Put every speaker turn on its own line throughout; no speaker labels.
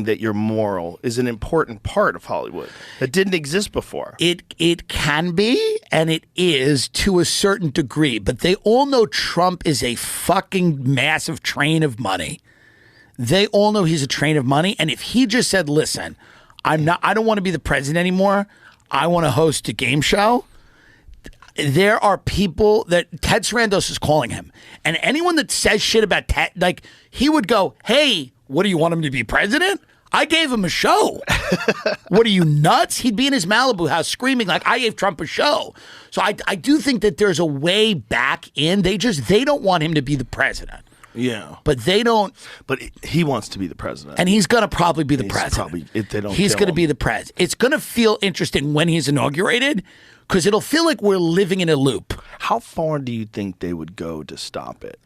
that you're moral is an important part of Hollywood that didn't exist before.
It can be, and it is to a certain degree, but they all know Trump is a fucking massive train of money. They all know he's a train of money, and if he just said, listen, I don't want to be the president anymore, I want to host a game show, there are people that Ted Sarandos is calling him, and anyone that says shit about Ted, like, he would go, hey, what do you want him to be president? I gave him a show. What are you, nuts? He'd be in his Malibu house screaming like, I gave Trump a show. So I do think that there's a way back in. They don't want him to be the president.
Yeah.
But they don't.
But he wants to be the president.
And he's going to probably be the president. He's going to be the president. It's going to feel interesting when he's inaugurated because it'll feel like we're living in a loop.
How far do you think they would go to stop it?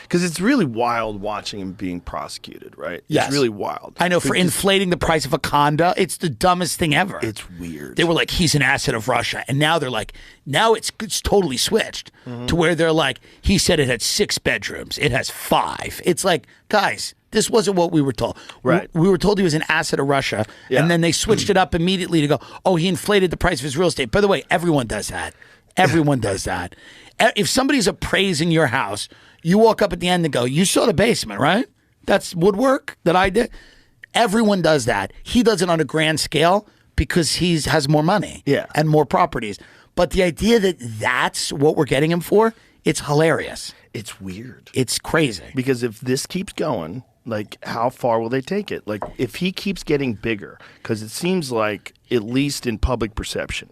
Because it's really wild watching him being prosecuted, right?
Yes.
It's really wild.
I know, for inflating the price of a condo. It's the dumbest thing ever.
It's weird.
They were like, he's an asset of Russia. And now they're like, now it's totally switched to where they're like, he said it had 6 bedrooms. It has 5. It's like, guys, this wasn't what we were told.
Right.
We were told he was an asset of Russia.
Yeah.
And then they switched it up immediately to go, oh, he inflated the price of his real estate. By the way, everyone does that. Everyone does that. If somebody's appraising your house, you walk up at the end and go, you saw the basement, right? That's woodwork that I did. Everyone does that. He does it on a grand scale because he has more money and more properties. But the idea that that's what we're getting him for, it's hilarious.
It's weird.
It's crazy.
Because if this keeps going, like, how far will they take it? Like, if he keeps getting bigger, because it seems like, at least in public perception,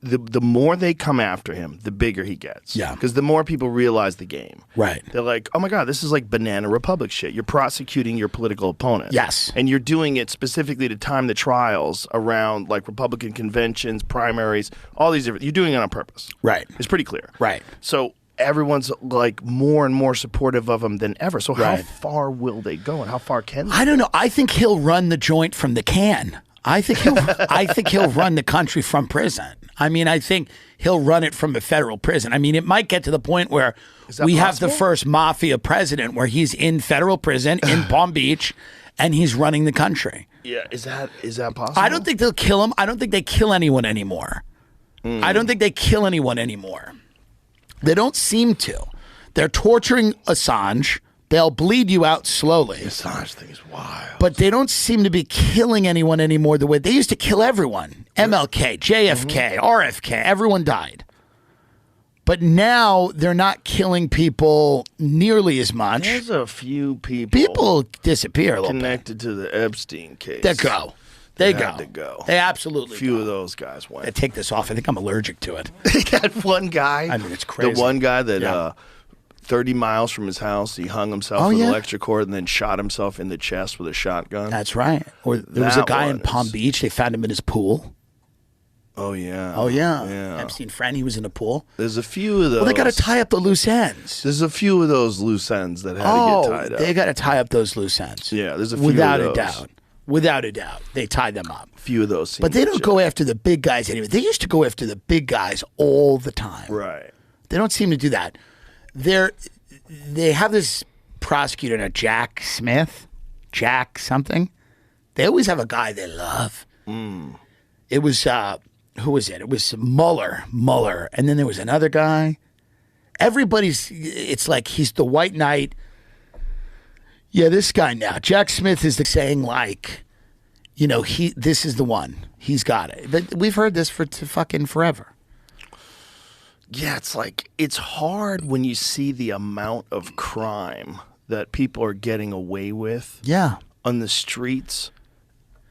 the more they come after him, the bigger he gets.
Yeah.
Because the more people realize the game.
Right.
They're like, oh my God, this is like Banana Republic shit. You're prosecuting your political opponent.
Yes.
And you're doing it specifically to time the trials around like Republican conventions, primaries, all these different, you're doing it on purpose.
Right.
It's pretty clear.
Right.
So everyone's like more and more supportive of him than ever. So how far will they go and how far can they?
I don't know. I think he'll run the joint from the can. I think he'll run the country from prison. I mean, I think he'll run it from a federal prison. I mean, it might get to the point where we have the first mafia president where he's in federal prison in Palm Beach and he's running the country.
Yeah, is that possible?
I don't think they'll kill him. I don't think they kill anyone anymore. I don't think they kill anyone anymore. They don't seem to. They're torturing Assange. They'll bleed you out slowly.
The Assange thing is wild.
But they don't seem to be killing anyone anymore the way they used to kill everyone. MLK, JFK, RFK, everyone died. But now they're not killing people nearly as much.
There's a few
people disappear a little
connected to the Epstein case.
They go. They
had to go.
They absolutely
A few of those guys went.
I take this off. I think I'm allergic to it.
That one guy.
I mean, it's crazy.
The one guy that 30 miles from his house, he hung himself with an electric cord and then shot himself in the chest with a shotgun.
That's right. Or there was a guy in Palm Beach. They found him in his pool.
Oh, yeah.
Oh, yeah. Epstein friend, he was in a pool.
There's a few of those.
Well, they got to tie up the loose ends.
There's a few of those loose ends that had to get tied up.
They got to tie up those loose ends.
Yeah, there's a few
Without
of
a
those.
doubt. Without a doubt. They tie them up.
A few of those.
But they don't go after the big guys anymore. They used to go after the big guys all the time.
Right.
They don't seem to do that. They have this prosecutor now, Jack Smith, Jack something. They always have a guy they love. It was, who was it? It was Mueller. And then there was another guy. It's like he's the white knight. Yeah, this guy now. Jack Smith is saying like, you know, this is the one. He's got it. But we've heard this for fucking forever.
Yeah, it's like, it's hard when you see the amount of crime that people are getting away with on the streets.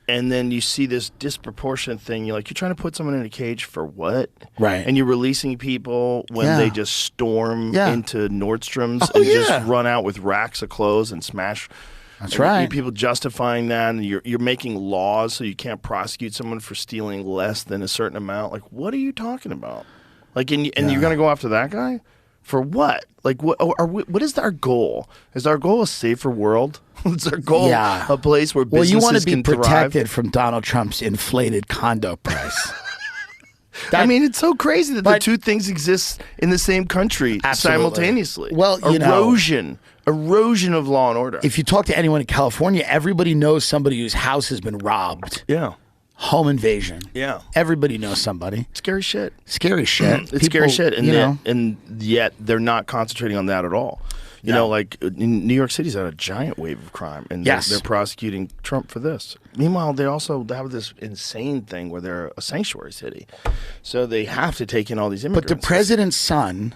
And then you see this disproportionate thing. You're trying to put someone in a cage for what?
Right.
And you're releasing people when they just storm into Nordstrom's and just run out with racks of clothes and smash.
That's right.
People justifying that, and you're making laws so you can't prosecute someone for stealing less than a certain amount. Like, what are you talking about? Like, and you're going to go after that guy? For what? Like, what is our goal? Is our goal a safer world? Is our goal a place where businesses can thrive?
Well, you want to be protected from Donald Trump's inflated condo price.
I mean, it's so crazy that the two things exist in the same country simultaneously.
Well,
erosion Erosion of law and order.
If you talk to anyone in California, everybody knows somebody whose house has been robbed.
Yeah.
Home invasion.
Yeah.
Everybody knows somebody.
Scary shit.
Scary shit.
It's scary shit. And,
you know,
and yet they're not concentrating on that at all. You know, like in New York City's had a giant wave of crime, and they're prosecuting Trump for this. Meanwhile, they also have this insane thing where they're a sanctuary city, so they have to take in all these immigrants.
But the president's son,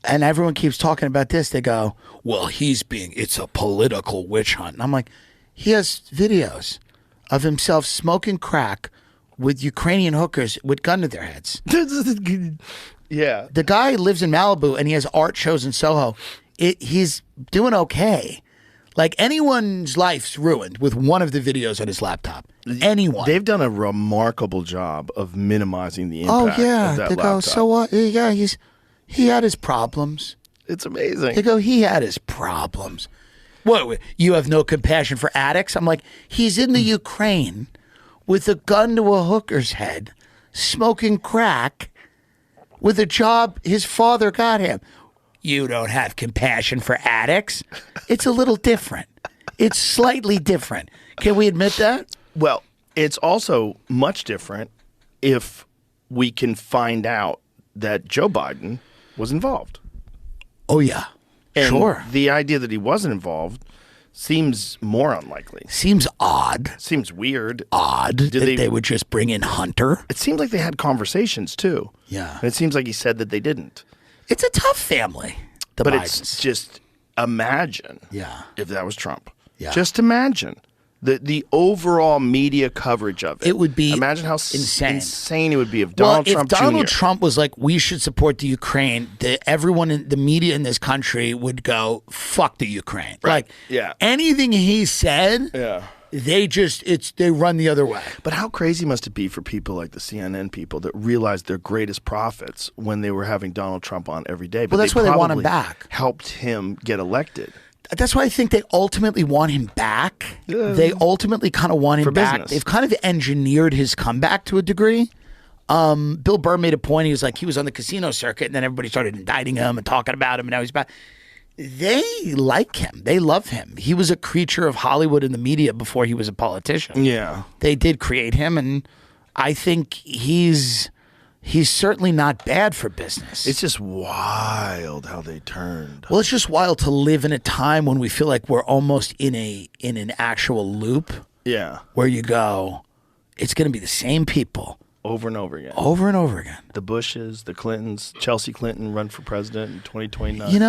and everyone keeps talking about this. They go, "Well, it's a political witch hunt." And I'm like, he has videos of himself smoking crack with Ukrainian hookers with gun to their heads.
Yeah,
the guy lives in Malibu and he has art shows in Soho. He's doing okay. Like, anyone's life's ruined with one of the videos on his laptop. Anyone.
They've done a remarkable job of minimizing the impact of that
they
laptop.
go, so what? Yeah, he had his problems.
It's amazing.
They go, he had his problems. What, you have no compassion for addicts? I'm like, he's in the Ukraine with a gun to a hooker's head, smoking crack with a job his father got him. You don't have compassion for addicts. It's a little different. It's slightly different. Can we admit that?
Well, it's also much different if we can find out that Joe Biden was involved.
Oh, yeah.
And
sure.
The idea that he wasn't involved seems more unlikely.
Seems odd.
Seems weird.
Odd that they would just bring in Hunter.
It seems like they had conversations, too.
Yeah.
And it seems like he said that they didn't.
It's a tough family, the
But
Bidens.
it's just imagine if that was Trump.
Yeah.
Just imagine the overall media coverage of it.
It would be
imagine how insane it would be if
Donald
Trump
If Donald
Jr.
Trump was like, we should support the Ukraine, everyone in the media in this country would go, fuck the Ukraine.
Right.
Like, anything he said, they run the other way.
But how crazy must it be for people like the CNN people that realized their greatest profits when they were having Donald Trump on every day? But
that's why they want him back.
Helped him get elected.
That's why I think they ultimately want him back. They ultimately kind of want him back.
Business.
They've kind of engineered his comeback to a degree. Bill Burr made a point. He was like, he was on the casino circuit, and then everybody started indicting him and talking about him, and now he's back. They like him. They love him. He was a creature of Hollywood and the media before he was a politician.
Yeah.
They did create him, and I think he's certainly not bad for business.
It's just wild how they turned.
Well, it's just wild to live in a time when we feel like we're almost in an actual loop.
Yeah.
Where you go, it's going to be the same people.
Over and over again.
Over and over again.
The Bushes, the Clintons, Chelsea Clinton run for president in 2029.
You know,